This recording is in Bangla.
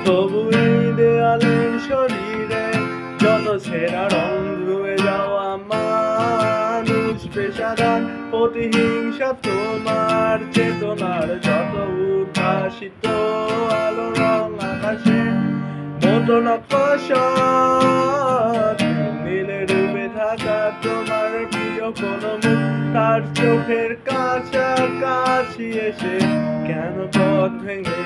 তবু এই দেয়ালের শরীরে যত ছেঁড়া রং ধুয়ে যাওয়া মানুষ পেশাদার প্রতিহিংসা তোমার চেতনার যত উদ্ভাসিত আলো রং আকাশে মতো নকশা নীলে ডুবে থাকা তোমার প্রিয় কোনো মুখ তার চোখের কাছাকাছি এসে কেন পথ ভেঙে